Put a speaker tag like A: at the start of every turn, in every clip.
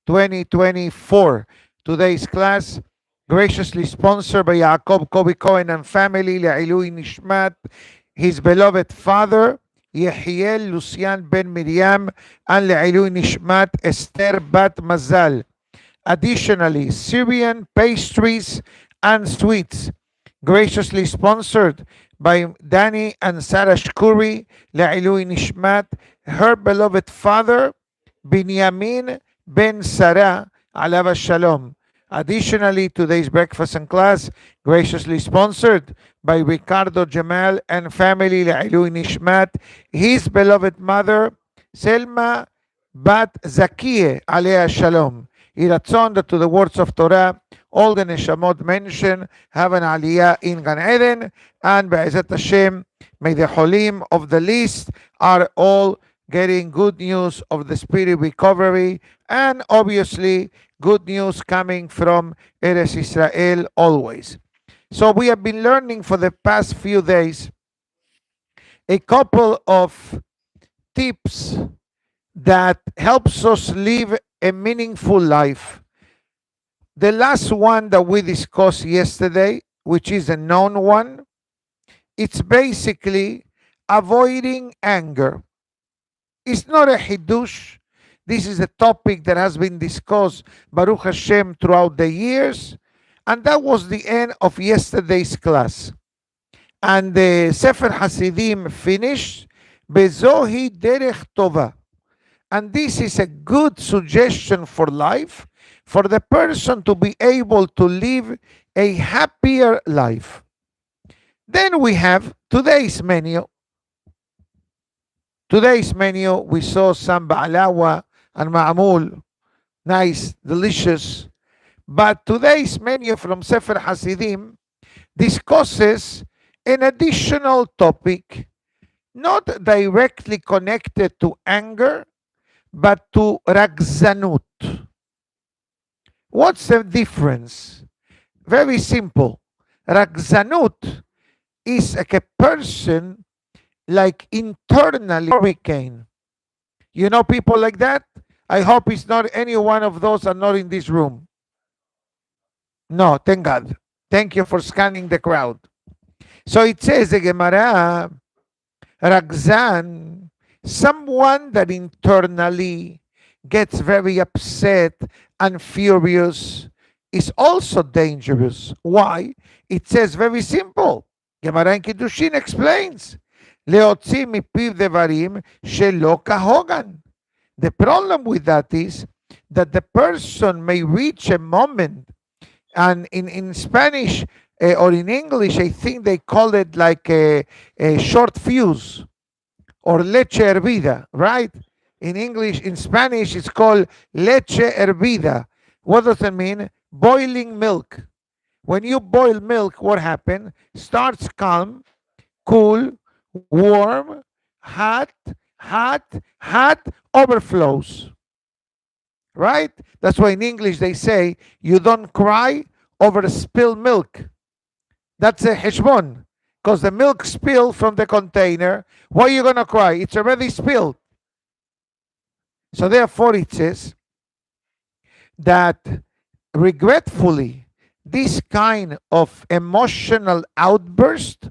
A: 2024. Today's class graciously sponsored by Yaakov Kobi Cohen and family, Le'ilui Nishmat, his beloved father, Yehiel Lucian Ben Miriam, and Le'ilui Nishmat Esther Bat Mazal. Additionally, Syrian pastries and sweets, graciously sponsored by Danny and Sara Shkuri, Le'ilui Nishmat, her beloved father, Binyamin Ben Sara, Alav Shalom. Additionally, today's breakfast and class, graciously sponsored by Ricardo Jamal and family, Le'ilui Nishmat, his beloved mother, Selma Bat Zakiye, Alea Shalom. Iratzon that to the words of Torah, all the Neshamot mentioned have an Aliyah in Gan Eden, and Be'ezat Hashem, may the Holim of the list are all getting good news of the spirit recovery, and obviously good news coming from Eretz Israel always. So we have been learning for the past few days a couple of tips that helps us live a meaningful life. The last one that we discussed yesterday, which is a known one, it's basically avoiding anger. It's not a hidush. This is a topic that has been discussed, Baruch Hashem, throughout the years. And that was the end of yesterday's class. And the Sefer Hasidim finished, Bezohi Derech Tova. And this is a good suggestion for life, for the person to be able to live a happier life. Then we have today's menu. Today's menu, we saw some ba'alawa and ma'amul, nice, delicious. But today's menu from Sefer Hasidim discusses an additional topic, not directly connected to anger, but to ragzanut. What's the difference? Very simple. Ragzanut is like a person like internally hurricane. You know people like that? I hope it's not any one of those are not in this room. No, thank God. Thank you for scanning the crowd. So it says the Gemara, Ragzan, someone that internally gets very upset and furious is also dangerous. Why? It says very simple. Gemara in Kiddushin explains, Leotzi mipiv devarim shelo kahogan. The problem with that is that the person may reach a moment, and in Spanish or in English, I think they call it like a short fuse, or leche hervida, right? In English, in Spanish, it's called leche hervida. What does it mean? Boiling milk. When you boil milk, what happens? Starts calm, cool, warm, hot, overflows. Right? That's why in English they say, you don't cry over spilled milk. That's a heshbon. Because the milk spilled from the container, why are you going to cry? It's already spilled. So therefore it says that regretfully, this kind of emotional outburst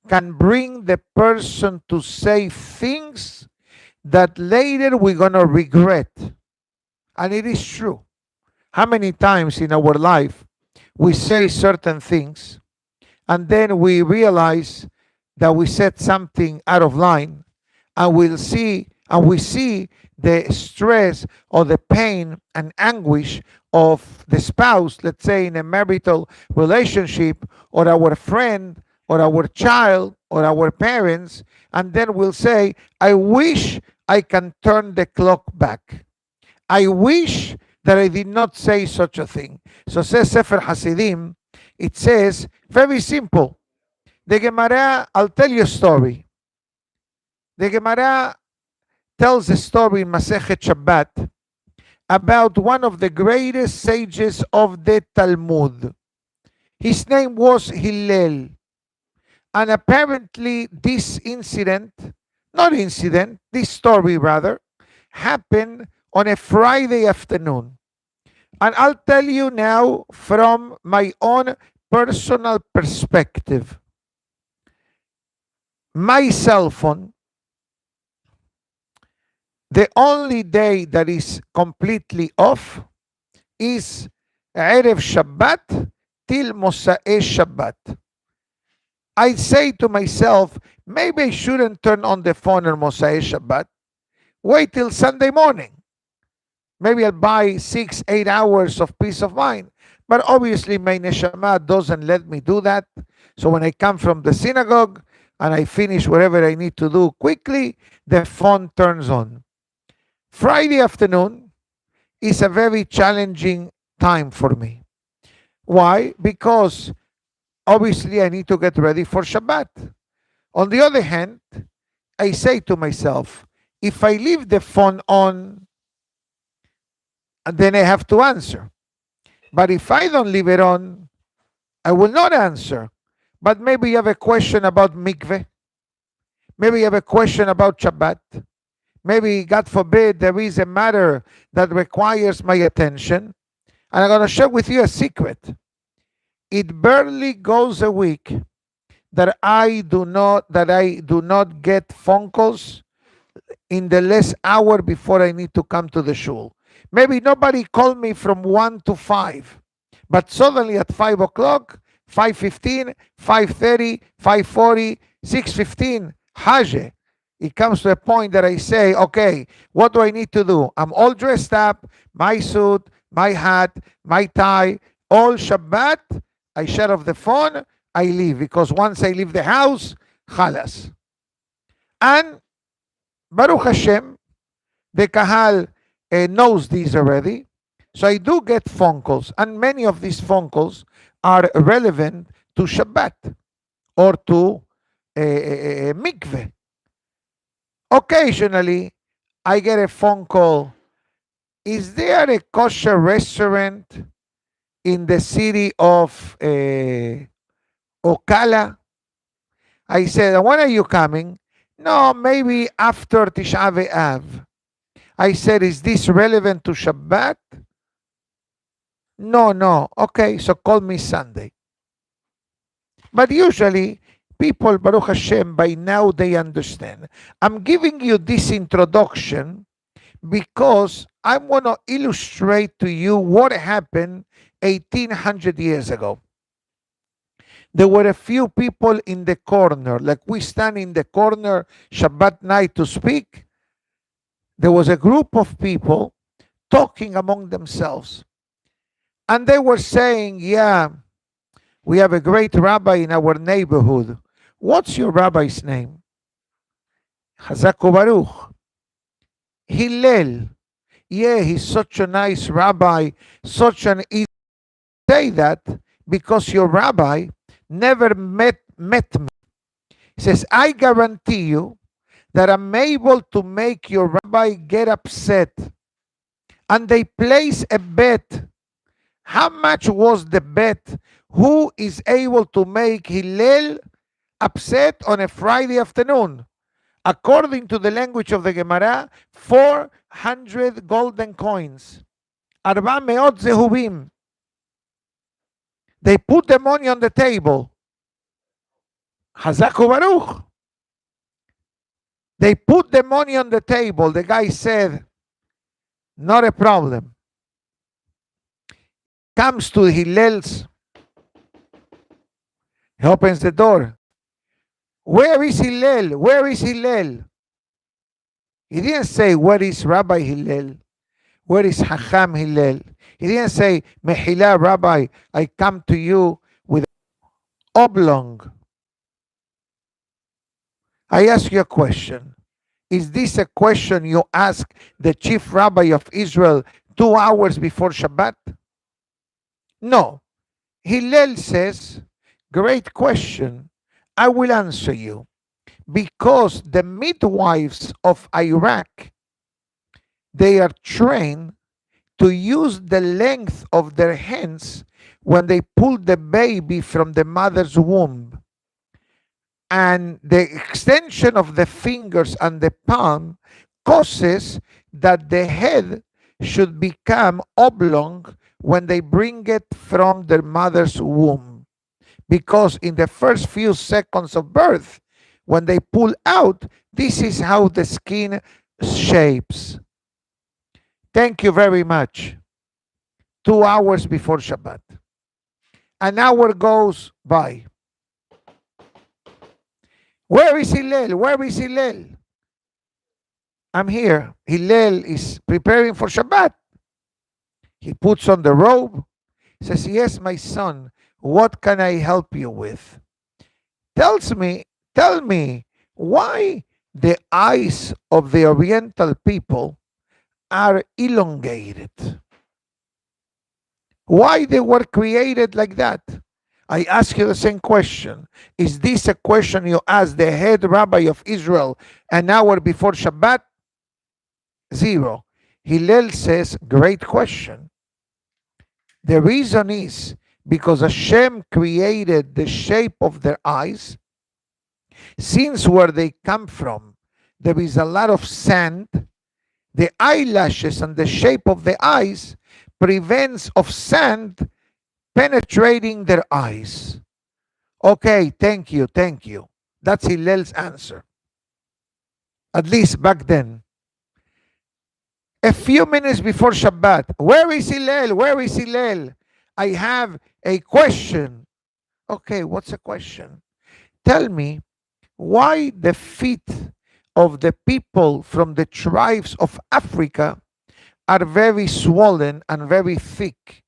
A: can bring the person to say things that later we're going to regret. And it is true. How many times in our life we say certain things and then we realize that we said something out of line, and we see the stress or the pain and anguish of the spouse, let's say in a marital relationship, or our friend, or our child, or our parents, and then we'll say, I wish I can turn the clock back. I wish that I did not say such a thing. So says Sefer Hasidim, it says, very simple. The Gemara, I'll tell you a story. The Gemara tells a story in Masechet Shabbat about one of the greatest sages of the Talmud. His name was Hillel. And apparently this story rather, happened on a Friday afternoon. And I'll tell you now from my own personal perspective. My cell phone, the only day that is completely off is Erev Shabbat till Mosa'e Shabbat. I say to myself, maybe I shouldn't turn on the phone on Mosa'e Shabbat. Wait till Sunday morning. Maybe I'll buy 6, 8 hours of peace of mind. But obviously, my neshama doesn't let me do that. So when I come from the synagogue and I finish whatever I need to do quickly, the phone turns on. Friday afternoon is a very challenging time for me. Why? Because obviously I need to get ready for Shabbat. On the other hand, I say to myself, if I leave the phone on, then I have to answer. But if I don't leave it on, I will not answer. But maybe you have a question about Mikveh. Maybe you have a question about Shabbat. Maybe, God forbid, there is a matter that requires my attention. And I'm going to share with you a secret. It barely goes a week that I do not get phone calls in the last hour before I need to come to the shul. Maybe nobody called me from 1 to 5, but suddenly at 5 o'clock, 5:15, 5:30, 5:40, 6:15, Faige. It comes to a point that I say, okay, what do I need to do? I'm all dressed up, my suit, my hat, my tie, all Shabbat. I shut off the phone, I leave, because once I leave the house, khalas. And Baruch Hashem, the Kahal knows these already. So I do get phone calls, and many of these phone calls are relevant to Shabbat or to Mikveh. Occasionally, I get a phone call. Is there a kosher restaurant in the city of Ocala? I said, when are you coming? No, maybe after Tisha B'Av. I said, is this relevant to Shabbat? No. Okay, so call me Sunday. But usually, people, Baruch Hashem, by now they understand. I'm giving you this introduction because I want to illustrate to you what happened 1800 years ago. There were a few people in the corner, like we stand in the corner Shabbat night to speak. There was a group of people talking among themselves. And they were saying, yeah, we have a great rabbi in our neighborhood. What's your rabbi's name? Chazak Baruch. Hillel. Yeah, he's such a nice rabbi, such an easy. Say that because your rabbi never met me. He says, I guarantee you that I'm able to make your rabbi get upset. And they place a bet. How much was the bet? Who is able to make Hillel upset on a Friday afternoon? According to the language of the Gemara, 400 golden coins. 400 zehubim. They put the money on the table. Chazak Baruch. They put the money on the table. The guy said, not a problem. Comes to Hillel's. He opens the door. Where is Hillel? Where is Hillel? He didn't say, where is Rabbi Hillel? Where is Hacham Hillel? He didn't say, Mehila, Rabbi, I come to you with oblong. I ask you a question. Is this a question you ask the chief rabbi of Israel 2 hours before Shabbat? No. Hillel says, great question. I will answer you. Because the midwives of Iraq, they are trained to use the length of their hands when they pull the baby from the mother's womb. And the extension of the fingers and the palm causes that the head should become oblong when they bring it from their mother's womb. Because in the first few seconds of birth, when they pull out, this is how the skin shapes. Thank you very much. 2 hours before Shabbat. An hour goes by. Where is Hillel? Where is Hillel? I'm here. Hillel is preparing for Shabbat. He puts on the robe, says, yes, my son, what can I help you with? Tell me, why the eyes of the Oriental people are elongated? Why they were created like that? I ask you the same question. Is this a question you ask the head rabbi of Israel an hour before Shabbat? Zero. Hillel says, great question. The reason is because Hashem created the shape of their eyes. Since where they come from, there is a lot of sand. The eyelashes and the shape of the eyes prevents of sand penetrating their eyes. Okay, thank you. That's Hillel's answer. At least back then. A few minutes before Shabbat, where is Hillel? Where is Hillel? I have a question. Okay, what's a question? Tell me why the feet of the people from the tribes of Africa are very swollen and very thick.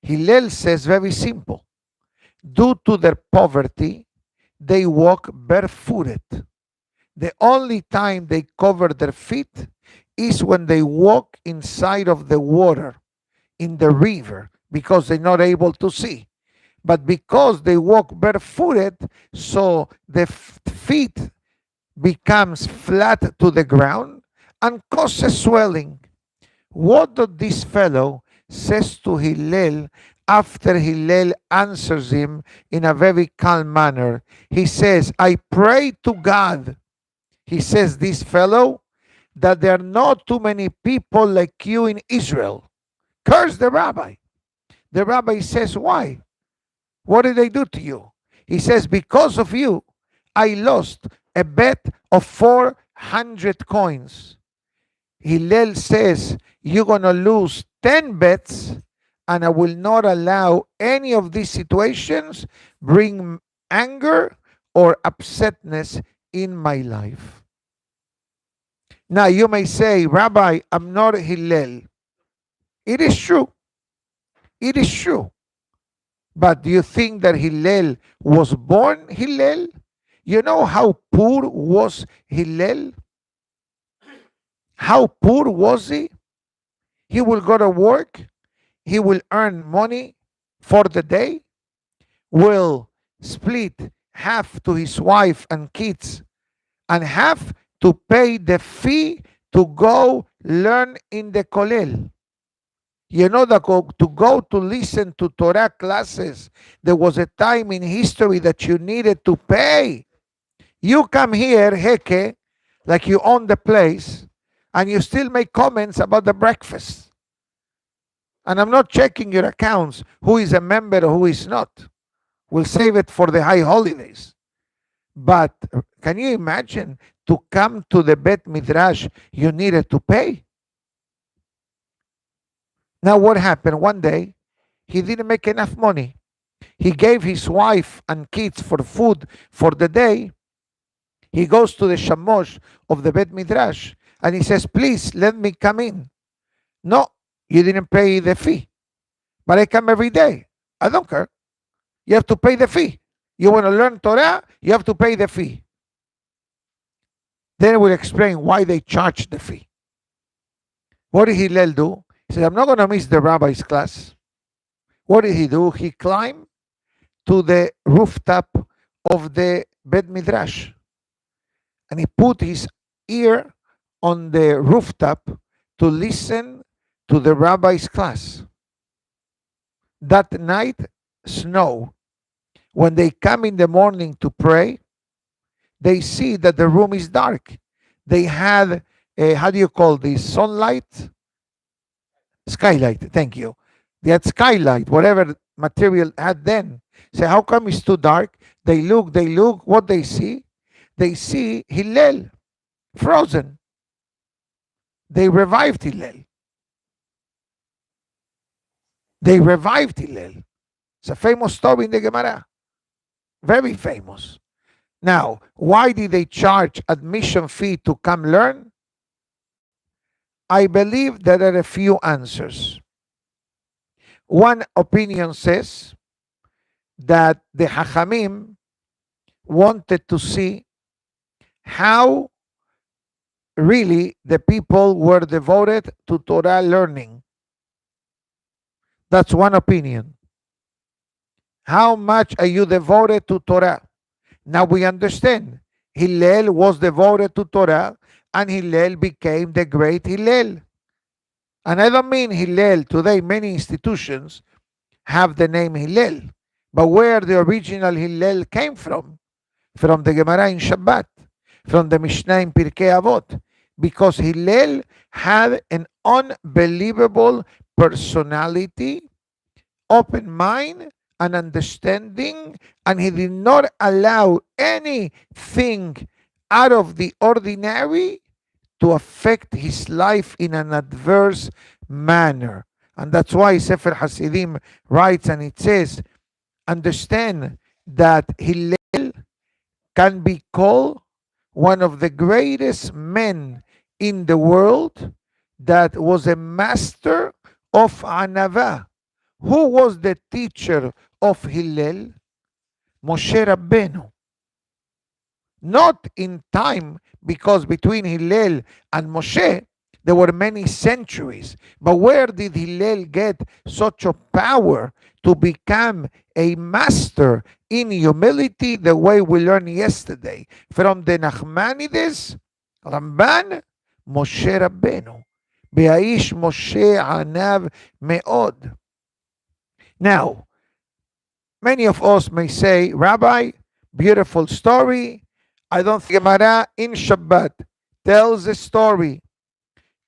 A: Hillel says very simple. Due to their poverty, they walk barefooted. The only time they cover their feet is when they walk inside of the water, in the river, because they're not able to see. But because they walk barefooted, so the feet becomes flat to the ground and causes swelling. What does this fellow says to Hillel after Hillel answers him in a very calm manner? He says, I pray to God. He says, this fellow, that there are not too many people like you in Israel. Curse the rabbi. The rabbi says, why? What did they do to you? He says, because of you, I lost a bet of 400 coins. Hillel says, you're going to lose 10 bets, and I will not allow any of these situations bring anger or upsetness in my life. Now you may say, Rabbi, I'm not Hillel. It is true. It is true. But do you think that Hillel was born Hillel? You know how poor was Hillel? How poor was he? He will go to work. He will earn money for the day. Will split half to his wife and kids and half to pay the fee to go learn in the kollel. You know that to go to listen to Torah classes, there was a time in history that you needed to pay. You come here, heke, like you own the place, and you still make comments about the breakfast. And I'm not checking your accounts, who is a member or who is not. We'll save it for the high holidays. But can you imagine to come to the Bet Midrash, you needed to pay? Now what happened? One day, he didn't make enough money. He gave his wife and kids for food for the day. He goes to the shamosh of the Bet Midrash and he says, please let me come in. No, you didn't pay the fee. But I come every day. I don't care. You have to pay the fee. You want to learn Torah, you have to pay the fee. Then we'll explain why they charge the fee. What did Hillel do? He said, I'm not going to miss the rabbi's class. What did he do? He climbed to the rooftop of the Bet Midrash. And he put his ear on the rooftop to listen to the rabbi's class. That night, snow. When they come in the morning to pray, they see that the room is dark. They had, how do you call this, sunlight Skylight, thank you. They had skylight, whatever material had then. Say, how come it's too dark? They look, what they see? They see Hillel frozen. They revived Hillel. They revived Hillel. It's a famous story in the Gemara. Very famous. Now, why did they charge admission fee to come learn? I believe there are a few answers. One opinion says that the Hachamim wanted to see how really the people were devoted to Torah learning. That's one opinion. How much are you devoted to Torah? Now we understand. Hillel was devoted to Torah, and Hillel became the great Hillel. And I don't mean Hillel. Today, many institutions have the name Hillel. But where the original Hillel came from the Gemara in Shabbat, from the Mishnah in Pirkei Avot, because Hillel had an unbelievable personality, open mind, and understanding, and he did not allow anything out of the ordinary to affect his life in an adverse manner. And that's why Sefer Hasidim writes, and it says, understand that Hillel can be called one of the greatest men in the world that was a master of Anava. Who was the teacher of Hillel? Moshe Rabbeinu. Not in time, because between Hillel and Moshe, there were many centuries. But where did Hillel get such a power to become a master in humility, the way we learned yesterday? From the Nachmanides, Ramban, Moshe Rabbeinu. Be'aish Moshe Anav Me'od. Now, many of us may say, Rabbi, beautiful story. I don't think Gemara in Shabbat tells a story.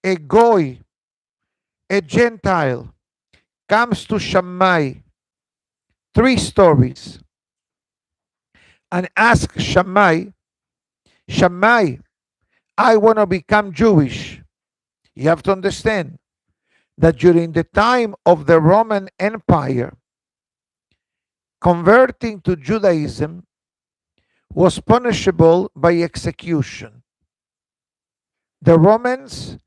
A: A goy, a Gentile, comes to Shammai, 3 stories, and asks Shammai, I want to become Jewish. You have to understand that during the time of the Roman Empire, converting to Judaism was punishable by execution. The Romans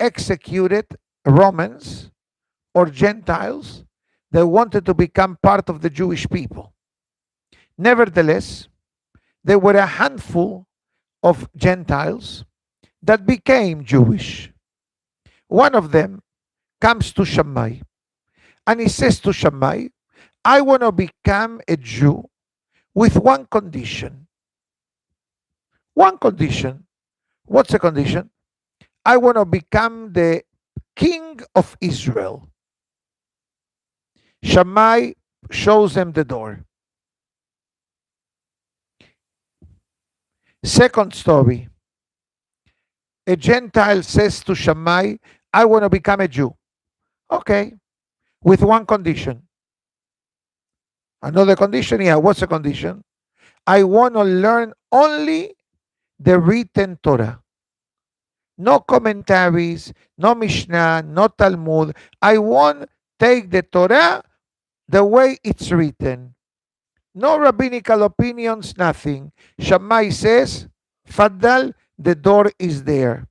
A: executed Romans or Gentiles that wanted to become part of the Jewish people. Nevertheless, there were a handful of Gentiles that became Jewish. One of them comes to Shammai, and he says to Shammai, I want to become a Jew with one condition. One condition. What's the condition? I want to become the king of Israel. Shammai shows him the door. Second story. A Gentile says to Shammai, I want to become a Jew. Okay, with one condition. Another condition? Yeah, what's the condition? I want to learn only the written Torah. No commentaries, no Mishnah, no Talmud. I want to take the Torah the way it's written. No rabbinical opinions, nothing. Shammai says, Faddal, the door is there.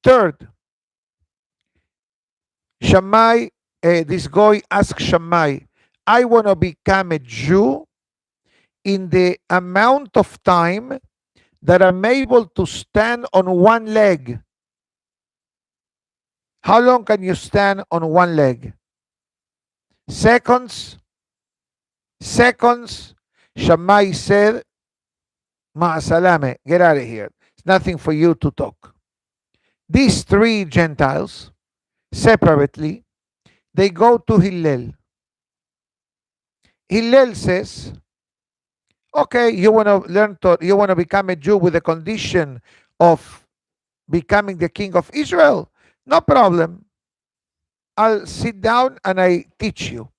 A: Third, Shammai, this guy asks Shammai, I want to become a Jew in the amount of time that I'm able to stand on one leg. How long can you stand on one leg? Seconds. Shammai said, Ma'asalame, get out of here. It's nothing for you to talk. These 3 Gentiles, separately, they go to Hillel. Hillel says, okay, you want to learn Torah, you want to become a Jew with the condition of becoming the king of Israel? No problem. I'll sit down and I teach you.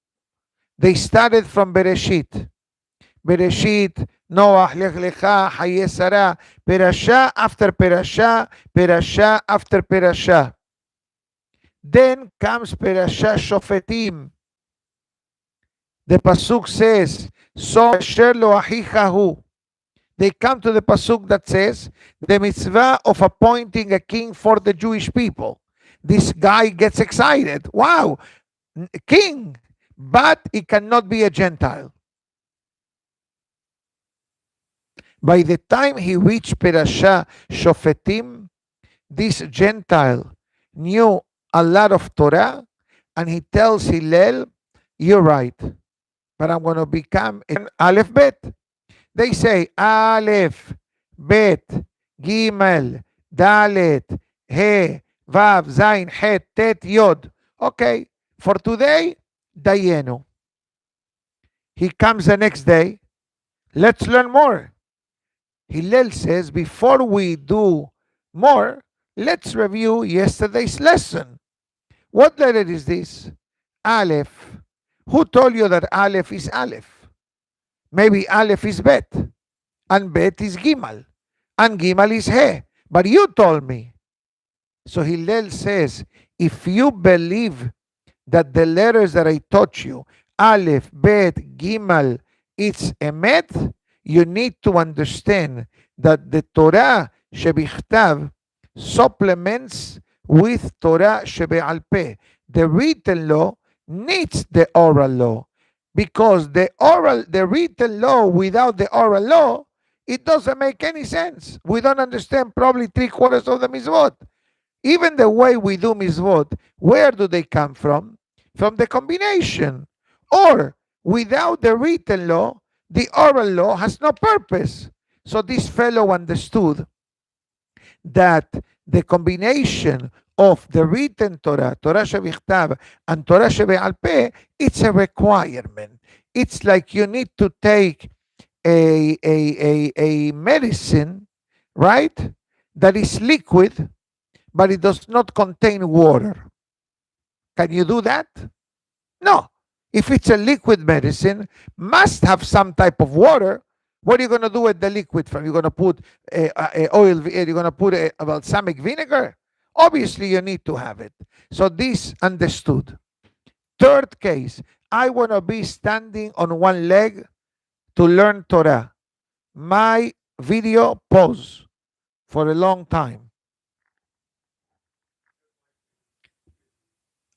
A: They started from Bereshit. Bereshit, Noah, Lech Lecha, Haye Sara, Perasha after Perasha, Perasha after Perasha. Then comes Perasha Shofetim. The Pasuk says, So Asher Lo Achicha Hu. They come to the Pasuk that says, the mitzvah of appointing a king for the Jewish people. This guy gets excited. Wow, king, but he cannot be a Gentile. By the time he reached Perasha Shofetim, this Gentile knew a lot of Torah, and he tells Hillel, you're right, but I'm going to become an Aleph Bet. They say Aleph, Bet, Gimel, Dalet, He, Vav, Zain, Het, Tet, Yod. Okay, for today, Dayenu. He comes the next day. Let's learn more. Hillel says, before we do more, let's review yesterday's lesson. What letter is this? Aleph. Who told you that Aleph is Aleph? Maybe Aleph is Bet, and Bet is Gimal, and Gimal is He. But you told me. So Hillel says, if you believe that the letters that I taught you, Aleph, Bet, Gimal, it's Emet, you need to understand that the Torah shebichtav supplements with Torah shebe'al peh. The written law needs the oral law, because the written law without the oral law, it doesn't make any sense. We don't understand probably 3/4 of the mitzvot. Even the way we do mitzvot, where do they come from? From the combination. Or without the written law, the oral law has no purpose. So this fellow understood that the combination of the written Torah, Torah shebichtav, and Torah shebe'al peh, it's a requirement. It's like you need to take a medicine, right, that is liquid, but it does not contain water. Can you do that? No. If it's a liquid medicine, must have some type of water. What are you going to do with the liquid from? You're going to put oil, you're going to put a balsamic vinegar? Obviously, you need to have it. So this understood. Third case, I want to be standing on one leg to learn Torah. My video pause for a long time.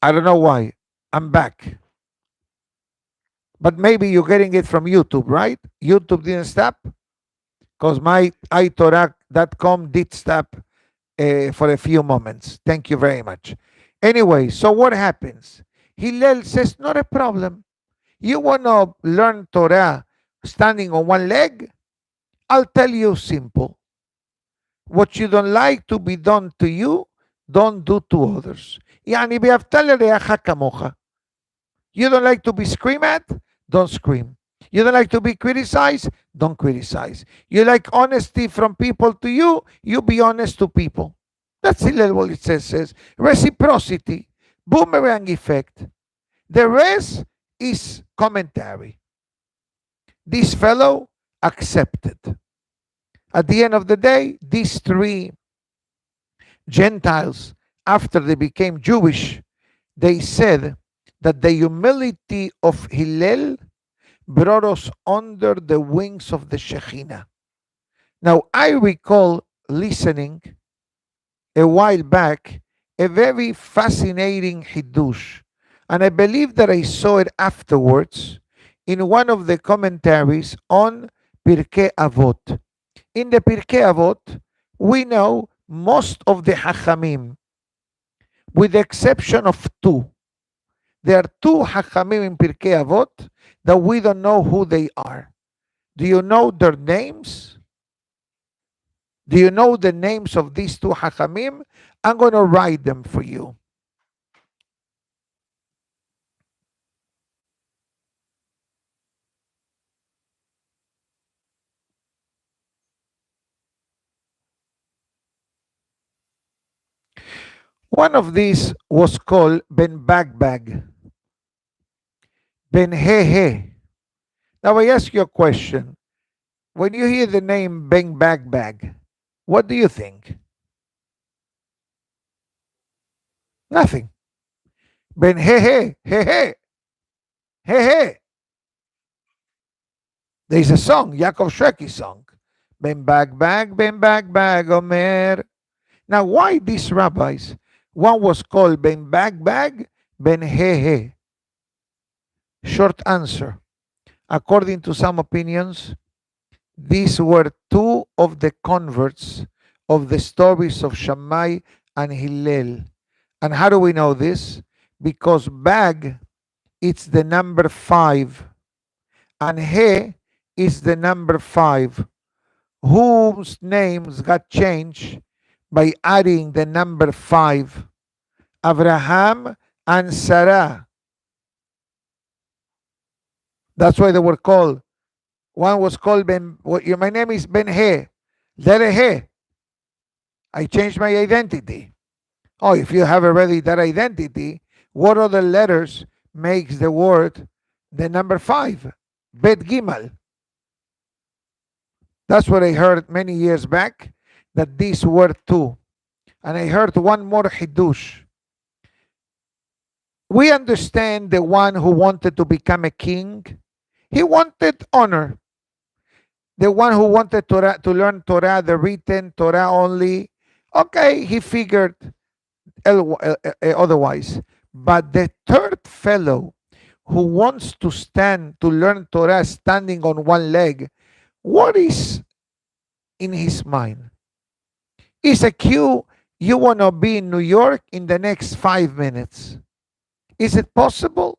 A: I don't know why. I'm back. But maybe you're getting it from YouTube, right? YouTube didn't stop? Because my iTorah.com did stop for a few moments. Thank you very much. Anyway, so what happens? Hillel says, not a problem. You want to learn Torah standing on one leg? I'll tell you simple. What you don't like to be done to you, don't do to others. يعني بيفتل رياحة كموخة. You don't like to be screamed at? Don't scream. You don't like to be criticized? Don't criticize. You like honesty from people to you? You be honest to people. That's what it says. Reciprocity, boomerang effect. The rest is commentary. This fellow accepted. At the end of the day, these three Gentiles, after they became Jewish, they said that the humility of Hillel brought us under the wings of the Shekhinah. Now, I recall listening a while back a very fascinating Hiddush, and I believe that I saw it afterwards in one of the commentaries on Pirkei Avot. In the Pirkei Avot, we know most of the Hachamim, with the exception of two. There are two Hachamim in Pirkei Avot that we don't know who they are. Do you know their names? Do you know the names of these two Hachamim? I'm going to write them for you. One of these was called Ben Bagbag, Ben Hehe. Now I ask you a question. When you hear the name Ben Bagbag, what do you think? Nothing. Ben Hehe, Hehe, Hehe. There's a song, Yaakov Shreki's song. Ben Bagbag, Omer. Now, why these rabbis? One was called Ben Bagbag, Ben Hehe. Short answer. According to some opinions, these were two of the converts of the stories of Shammai and Hillel. And how do we know this? Because bag, it's the number 5, and he is the number 5, whose names got changed by adding the number 5, Abraham and Sara. That's why they were called. One was called Ben. My name is Ben He. Letter He. I changed my identity. Oh, if you have already that identity, what other letters makes the word the number 5? Bet Gimal. That's what I heard many years back, that these were two. And I heard one more Hidush. We understand the one who wanted to become a king. He wanted honor. The one who wanted to learn Torah, the written Torah only, okay, he figured otherwise. But the third fellow who wants to learn Torah standing on one leg, what is in his mind? Is a queue, you want to be in New York in the next 5 minutes. Is it possible?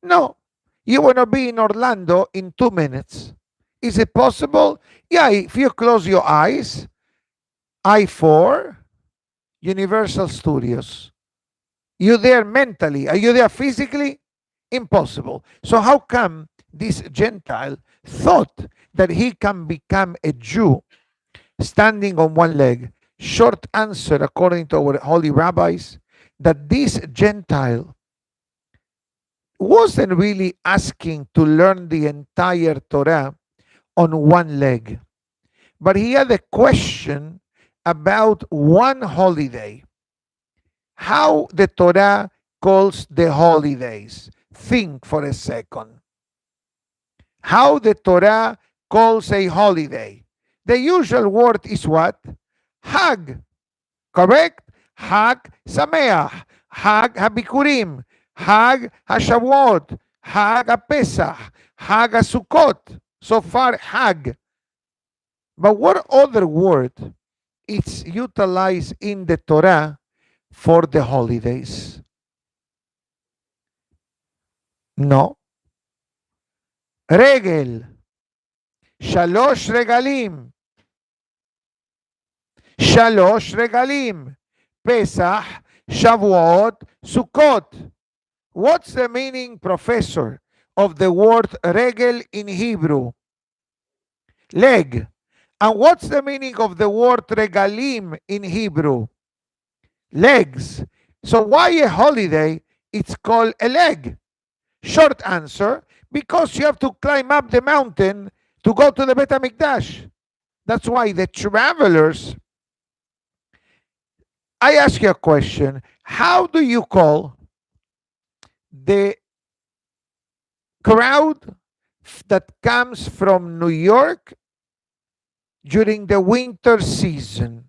A: No. You want to be in Orlando in 2 minutes. Is it possible? Yeah, if you close your eyes, I-4, Universal Studios. You there mentally? Are you there physically? Impossible. So how come this Gentile thought that he can become a Jew standing on one leg? Short answer, according to our holy rabbis, that this Gentile wasn't really asking to learn the entire Torah on one leg, but he had a question about one holiday. How the Torah calls the holidays. Think for a second. How the Torah calls a holiday. The usual word is what? Hag. Correct? Hag Sameach. Hag HaBikurim. Hag HaShavuot. Hag HaPesach. Hag HaSukkot. So far, Hag. But what other word is utilized in the Torah for the holidays? No. Regel. Shalosh regalim. Shalosh regalim. Pesach, Shavuot, Sukkot. What's the meaning, professor, of the word regel in Hebrew? Leg. And what's the meaning of the word regalim in Hebrew? Legs. So why a holiday? It's called a leg. Short answer, because you have to climb up the mountain to go to the Bet HaMikdash. That's why the travelers, I ask you a question. How do you call the crowd that comes from New York during the winter season?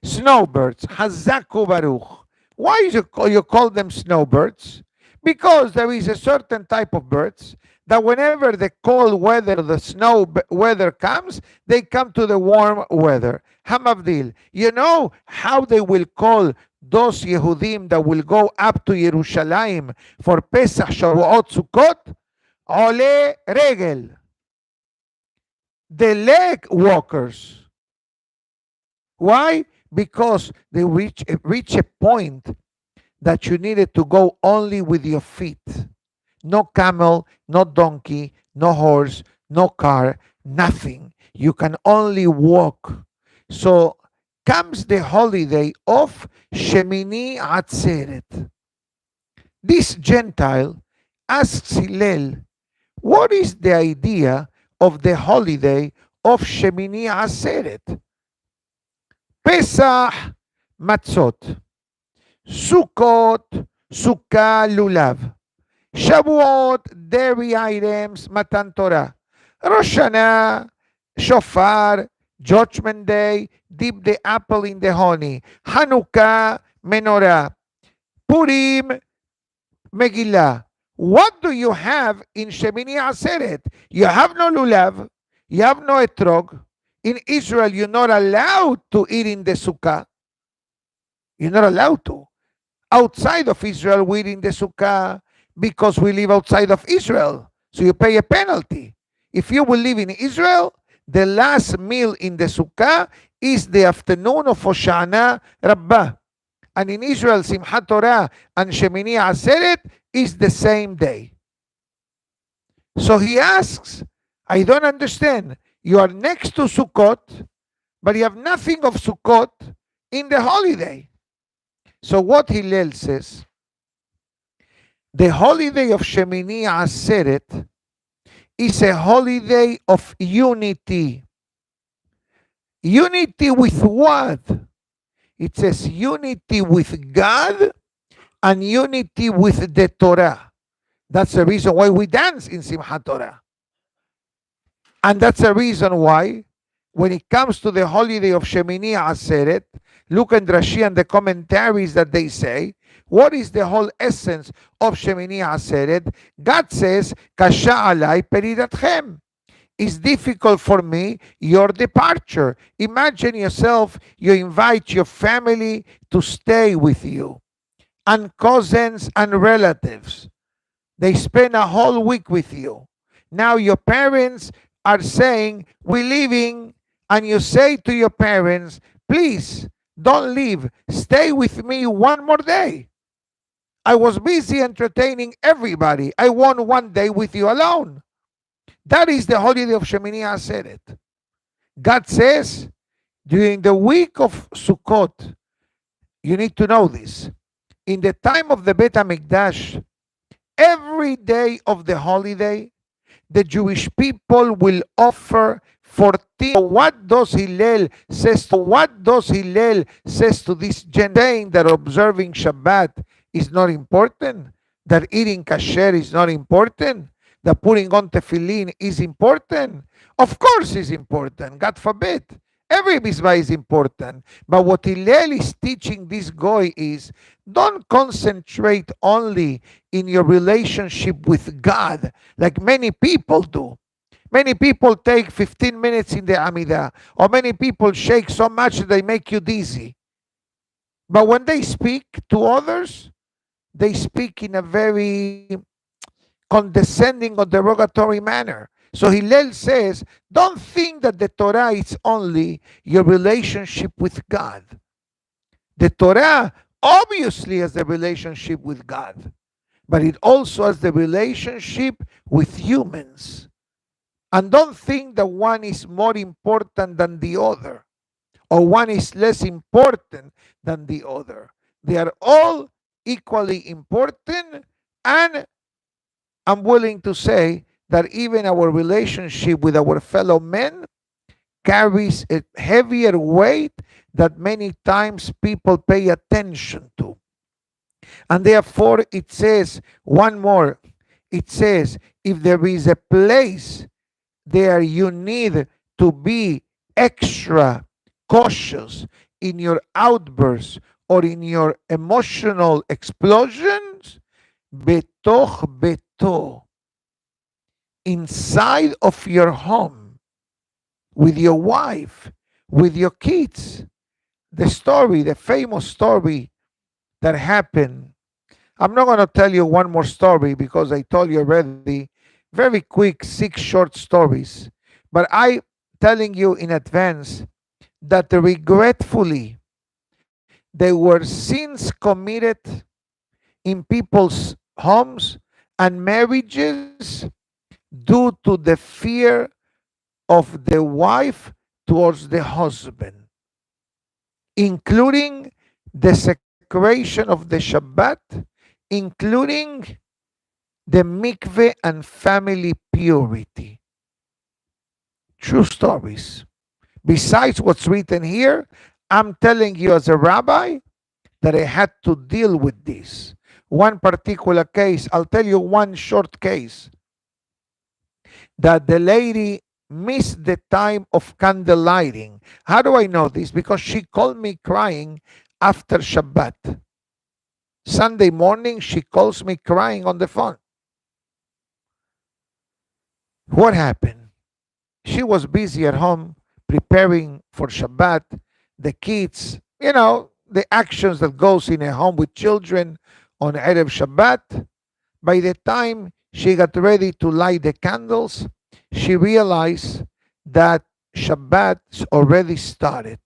A: Snowbirds. Hazaku Baruch. Why you call them snowbirds? Because there is a certain type of birds that whenever the cold weather, the snow weather comes, they come to the warm weather. Hamavdil. You know how they will call those Yehudim that will go up to Yerushalayim for Pesach, Shavuot, Sukkot? Ole Regel. The leg walkers. Why? Because they reach a point that you needed to go only with your feet. No camel, no donkey, no horse, no car, nothing. You can only walk. So comes the holiday of Shemini Atzeret. This Gentile asks Hillel, what is the idea of the holiday of Shemini Atzeret? Pesach, matzot. Sukkot, sukkah, lulav. Shavuot, dairy items, Matan Torah. Rosh Hashanah, shofar, Judgment Day, dip the apple in the honey. Hanukkah, menorah. Purim, Megillah. What do you have in Shemini Atzeret? You have no lulav, you have no etrog. In Israel, you're not allowed to eat in the sukkah. You're not allowed to. Outside of Israel, we eat in the sukkah because we live outside of Israel. So you pay a penalty. If you will live in Israel, the last meal in the sukkah is the afternoon of Hoshana Rabbah. And in Israel, Simchat Torah and Shemini Atzeret is the same day. So he asks, I don't understand. You are next to Sukkot, but you have nothing of Sukkot in the holiday. So what Hillel says, the holiday of Shemini Atzeret is a holiday of unity. Unity with what? It says unity with God and unity with the Torah. That's the reason why we dance in Simchat Torah. And that's the reason why, when it comes to the holiday of Shemini Atzeret, look at Rashi and the commentaries that they say, what is the whole essence of Shemini Atzeret? God says, Kasha alai peridatchem. It's difficult for me, your departure. Imagine yourself, you invite your family to stay with you, and cousins and relatives. They spend a whole week with you. Now your parents are saying, we're leaving, and you say to your parents, please, don't leave. Stay with me one more day. I was busy entertaining everybody. I want one day with you alone. That is the holiday of Shemini Atzeret. God says, during the week of Sukkot, you need to know this. In the time of the Bet HaMikdash, every day of the holiday, the Jewish people will offer 14. What does Hillel says to this saying that observing Shabbat is not important, that eating kasher is not important, that putting on tefillin is important? Of course it's important, God forbid. Every mitzvah is important. But what Hillel is teaching this guy is, don't concentrate only in your relationship with God like many people do. Many people take 15 minutes in the Amidah, or many people shake so much that they make you dizzy. But when they speak to others, they speak in a very condescending or derogatory manner. So Hillel says, don't think that the Torah is only your relationship with God. The Torah obviously has the relationship with God, but it also has the relationship with humans. And don't think that one is more important than the other, or one is less important than the other. They are all equally important, and I'm willing to say that even our relationship with our fellow men carries a heavier weight that many times people pay attention to. And therefore it says, one more, it says, if there is a place there you need to be extra cautious in your outbursts or in your emotional explosions, betoch beto, inside of your home, with your wife, with your kids. The famous story that happened. I'm not going to tell you one more story because I told you already. Very quick, 6 short stories. But I telling you in advance that regretfully there were sins committed in people's homes and marriages due to the fear of the wife towards the husband. including desecration of the Shabbat, including the mikveh and family purity. True stories. Besides what's written here, I'm telling you as a rabbi that I had to deal with this. One particular case, I'll tell you one short case, that the lady missed the time of candle lighting. How do I know this? Because she called me crying after Shabbat. Sunday morning, she calls me crying on the phone. What happened? She was busy at home preparing for Shabbat, the kids, the actions that goes in a home with children on Erev Shabbat. By the time she got ready to light the candles, she realized that Shabbat already started.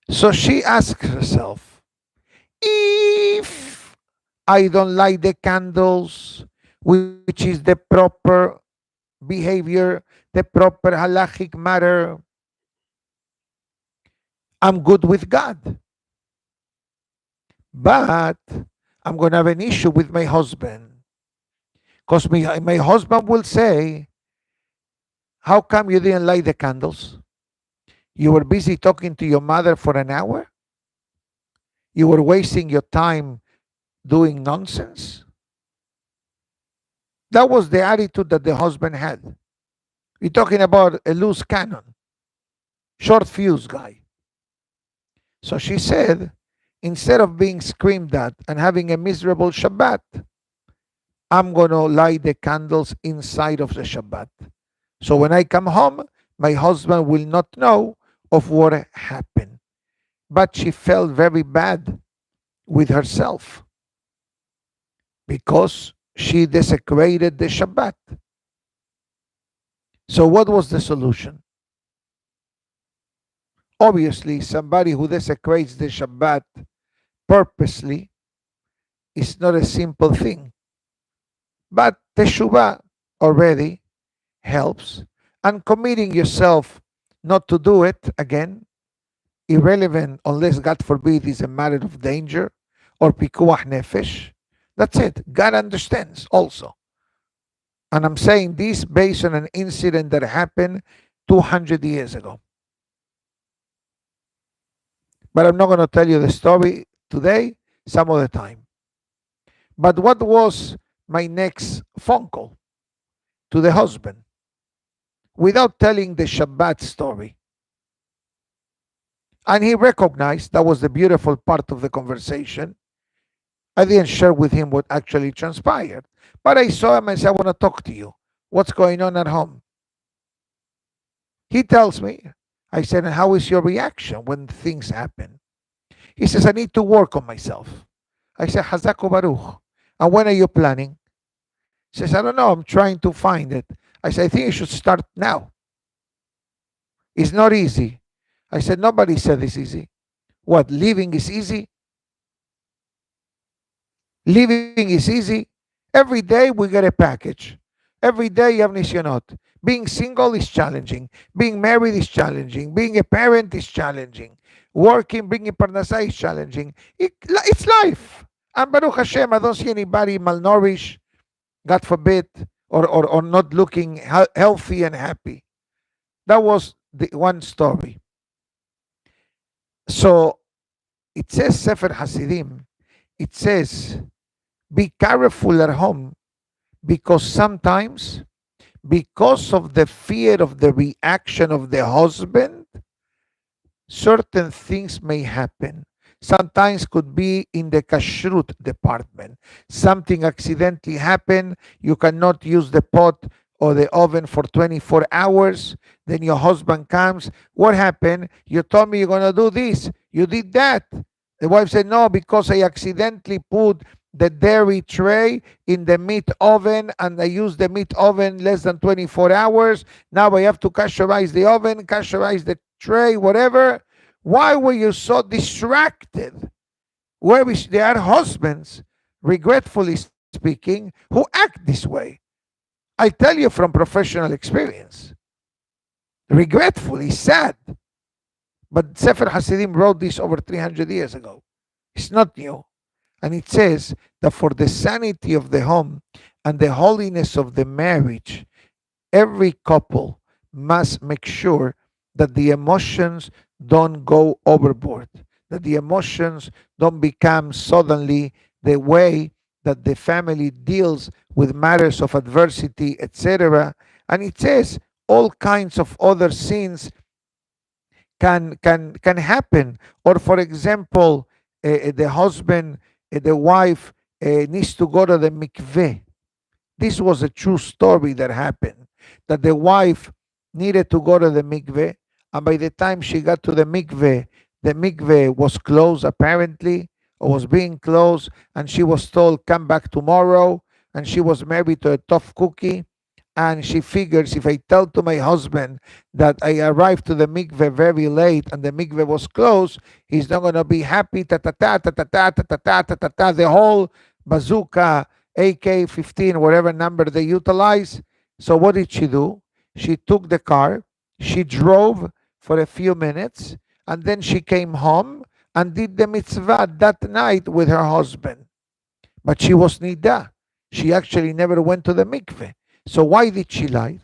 A: So she asked herself, if I don't light the candles, which is the proper behavior, the proper halachic matter, I'm good with God. But I'm going to have an issue with my husband. Because my husband will say, how come you didn't light the candles? You were busy talking to your mother for an hour? You were wasting your time doing nonsense? That was the attitude that the husband had. You're talking about a loose cannon, short fuse guy. So she said, instead of being screamed at and having a miserable Shabbat, I'm going to light the candles inside of the Shabbat. So when I come home, my husband will not know of what happened. But she felt very bad with herself because she desecrated the Shabbat. So what was the solution? Obviously, somebody who desecrates the Shabbat purposely is not a simple thing. But teshuvah already helps. And committing yourself not to do it again, irrelevant unless, God forbid, is a matter of danger or pikuach nefesh. That's it. God understands also. And I'm saying this based on an incident that happened 200 years ago. But I'm not going to tell you the story today, some other time. But what was my next phone call to the husband? Without telling the Shabbat story. And he recognized that was the beautiful part of the conversation. I didn't share with him what actually transpired. But I saw him and said, I want to talk to you. What's going on at home? He tells me, I said, and how is your reaction when things happen? He says, I need to work on myself. I said, Hazako Baruch. And when are you planning? He says, I don't know. I'm trying to find it. I said, I think you should start now. It's not easy. I said, nobody said it's easy. What, living is easy? Living is easy. Every day we get a package. Every day you have nisyonot. Being single is challenging. Being married is challenging. Being a parent is challenging. Working, bringing parnasa is challenging. It's life. And Baruch Hashem, I don't see anybody malnourished, God forbid, or not looking healthy and happy. That was the one story. So it says Sefer Hasidim, it says, be careful at home because sometimes, because of the fear of the reaction of the husband, certain things may happen. Sometimes could be in the kashrut department. Something accidentally happened. You cannot use the pot or the oven for 24 hours. Then your husband comes. What happened? You told me you're going to do this. You did that. The wife said, no, because I accidentally put the dairy tray in the meat oven and I used the meat oven less than 24 hours. Now I have to kasherize the oven, kasherize the tray, whatever. Why were you so distracted? There are husbands, regretfully speaking, who act this way. I tell you from professional experience. Regretfully, sad. But Sefer Hasidim wrote this over 300 years ago. It's not new. And it says that for the sanity of the home and the holiness of the marriage, every couple must make sure that the emotions don't go overboard, that the emotions don't become suddenly the way that the family deals with matters of adversity, etc. And it says all kinds of other sins can happen. Or for example, the husband, the wife needs to go to the mikveh. This was a true story that happened, that the wife needed to go to the mikveh, and by the time she got to the mikveh was closed apparently, or was being closed, and she was told, come back tomorrow. And she was married to a tough cookie, and she figures, if I tell to my husband that I arrived to the mikveh very late and the mikveh was closed, he's not going to be happy. Ta ta ta ta ta ta ta ta ta ta ta ta. The whole bazooka, AK-15, whatever number they utilize. So what did she do? She took the car, she drove for a few minutes, and then she came home and did the mitzvah that night with her husband. But she was nida. She actually never went to the mikveh. So why did she lie?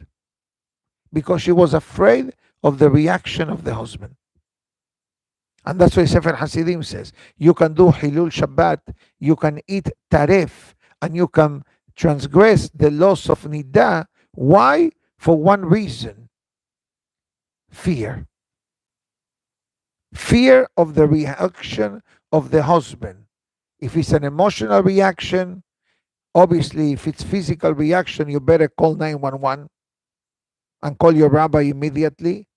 A: Because she was afraid of the reaction of the husband. And that's why Sefer Hasidim says, you can do Hilul Shabbat, you can eat taref, and you can transgress the laws of Nida. Why? For one reason: fear. Fear of the reaction of the husband. If it's an emotional reaction, obviously, if it's physical reaction, you better call 911 and call your rabbi immediately.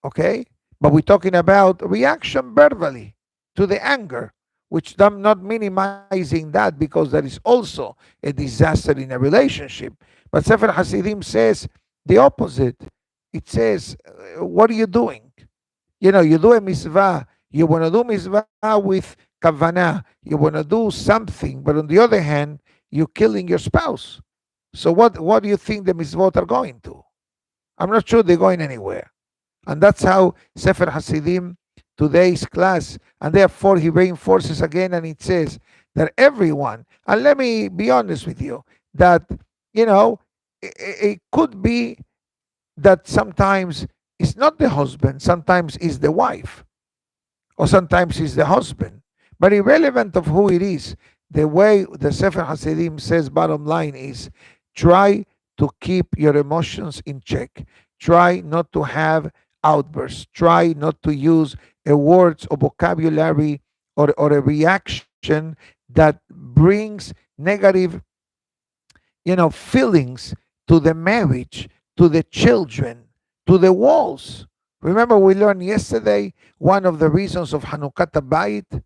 A: Okay? But we're talking about reaction verbally to the anger, which I'm not minimizing that, because that is also a disaster in a relationship. But Sefer Hasidim says the opposite. It says, what are you doing? You know, you do a mitzvah, you want to do mitzvah with kavanah, you want to do something, but on the other hand, you're killing your spouse. So what do you think the mitzvot are going to? I'm not sure they're going anywhere. And that's how Sefer Hasidim, today's class, and therefore he reinforces again, and it says that everyone, and let me be honest with you, that, you know, it could be that sometimes it's not the husband, sometimes it's the wife, or sometimes it's the husband. But irrelevant of who it is, the way the Sefer Hasidim says, bottom line is, try to keep your emotions in check. Try not to have outbursts. Try not to use a words or vocabulary or a reaction that brings negative, feelings to the marriage, to the children, to the walls. Remember, we learned yesterday one of the reasons of Hanukkah Bayit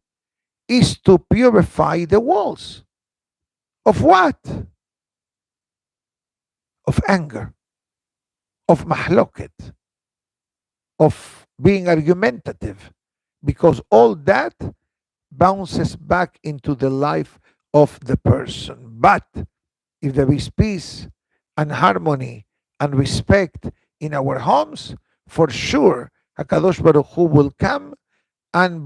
A: is to purify the walls. Of what? Of anger, of mahloket, of being argumentative, because all that bounces back into the life of the person. But if there is peace and harmony and respect in our homes, for sure HaKadosh Baruch Hu will come and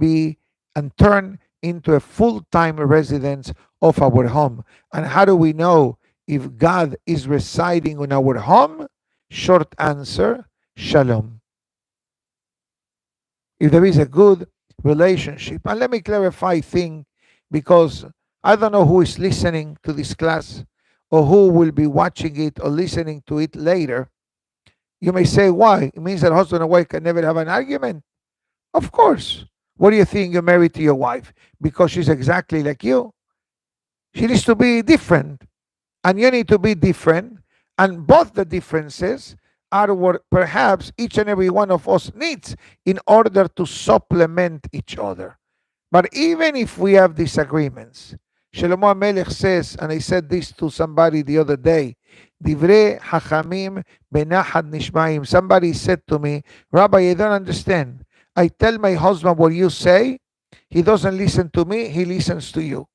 A: turn into a full-time residence of our home. And how do we know if God is residing in our home? Short answer, shalom. If there is a good relationship. And let me clarify a thing, because I don't know who is listening to this class or who will be watching it or listening to it later. You may say, why? It means that husband and wife can never have an argument. Of course. What do you think you're married to your wife? Because she's exactly like you? She needs to be different. And you need to be different. And both the differences are what perhaps each and every one of us needs in order to supplement each other. But even if we have disagreements, Shlomo HaMelech says, and I said this to somebody the other day, Divrei Hachamim benachad nishmaim. Somebody said to me, Rabbi, I don't understand. I tell my husband what you say, he doesn't listen to me, he listens to you.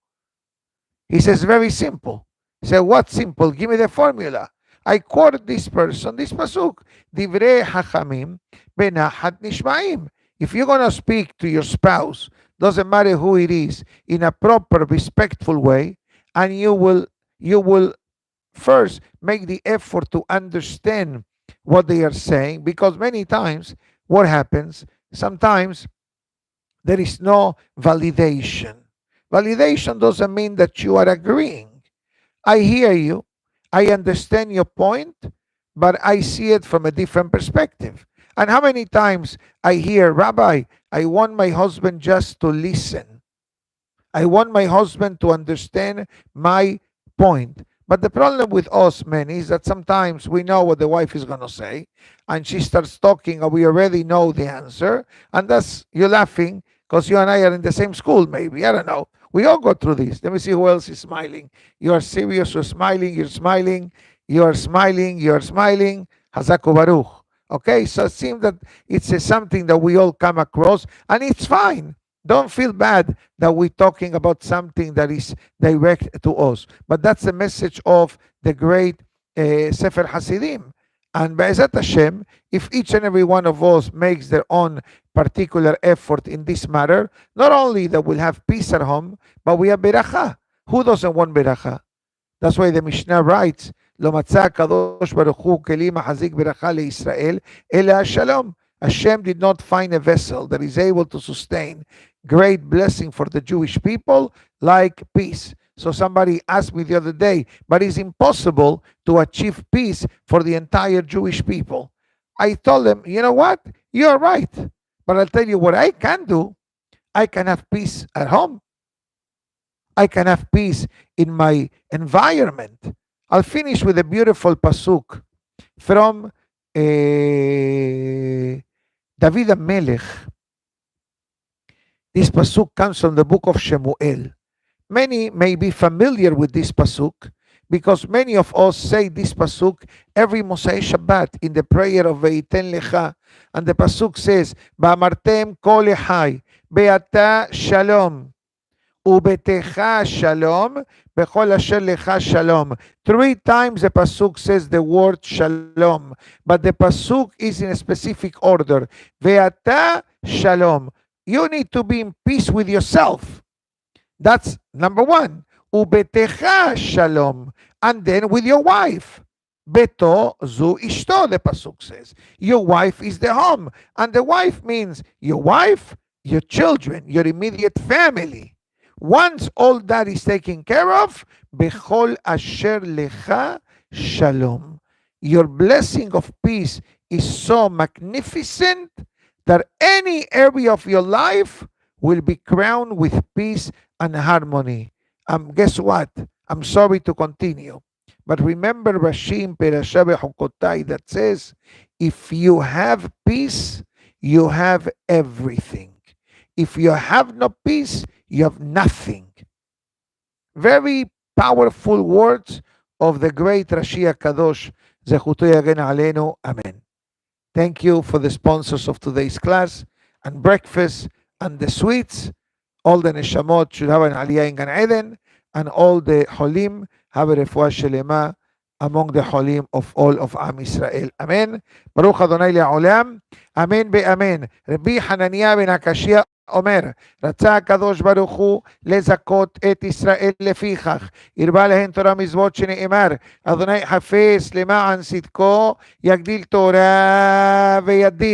A: He says, very simple. He said, what simple? Give me the formula. I quote this person, this pasuk, Divrei Hachamim benachad nishmaim. If you're going to speak to your spouse, doesn't matter who it is, in a proper, respectful way, and you will first make the effort to understand what they are saying, because many times what happens, sometimes there is no validation. Validation doesn't mean that you are agreeing. I hear you, I understand your point, but I see it from a different perspective. And how many times I hear, Rabbi, I want my husband just to listen. I want my husband to understand my point. But the problem with us men is that sometimes we know what the wife is going to say, and she starts talking, and we already know the answer. And that's, you're laughing because you and I are in the same school, maybe. I don't know. We all go through this. Let me see who else is smiling. You are serious, you're smiling, you're smiling, you are smiling, you are smiling. Hazaku Baruch. Okay, so it seems that it's something that we all come across, and it's fine. Don't feel bad that we're talking about something that is direct to us. But that's the message of the great Sefer Hasidim. And Be'ezat Hashem, if each and every one of us makes their own particular effort in this matter, not only that we'll have peace at home, but we have beracha. Who doesn't want beracha? That's why the Mishnah writes, "Lo matzah kadosh baruch hu keli mahazik beracha leIsrael ela shalom." Hashem did not find a vessel that is able to sustain great blessing for the Jewish people like peace. So somebody asked me the other day, but it's impossible to achieve peace for the entire Jewish people. I told them, you know what? You're right. But I'll tell you what I can do. I can have peace at home. I can have peace in my environment. I'll finish with a beautiful pasuk from David HaMelech. This pasuk comes from the book of Shmuel. Many may be familiar with this pasuk because many of us say this pasuk every Mosai Shabbat in the prayer of Ve'iten Lecha. And the pasuk says, Ba'amartem kol echai, be'ata shalom, ubetecha shalom, bechol asher lecha shalom. 3 times the pasuk says the word shalom, but the pasuk is in a specific order. Ve'ata shalom. You need to be in peace with yourself. That's number 1. Ubetecha shalom. And then with your wife. Beto zu ishto, the pasuk says. Your wife is the home. And the wife means your wife, your children, your immediate family. Once all that is taken care of, bechol asher lecha shalom. Your blessing of peace is so magnificent that any area of your life will be crowned with peace and harmony. Guess what? I'm sorry to continue. But remember Rashi in Perashah Bechukotai that says, if you have peace, you have everything. If you have no peace, you have nothing. Very powerful words of the great Rashi HaKadosh, Zechuto Yagen Aleinu. Amen. Thank you for the sponsors of today's class and breakfast and the sweets. All the neshamot should have an aliyah in Gan Eden, and all the holim have a refuah shelema among the holim of all of Am Israel. Amen. Baruch Adonai le'olam. Amen be'amen. Rabbi Hananiah ben Akashia אומר, רצה הקדוש ברוך הוא לזכות את ישראל לפיכך, הרבה להן תורה מזוות שנאמר, אדוני חפש למען צדקו, יגדיל תורה וידיר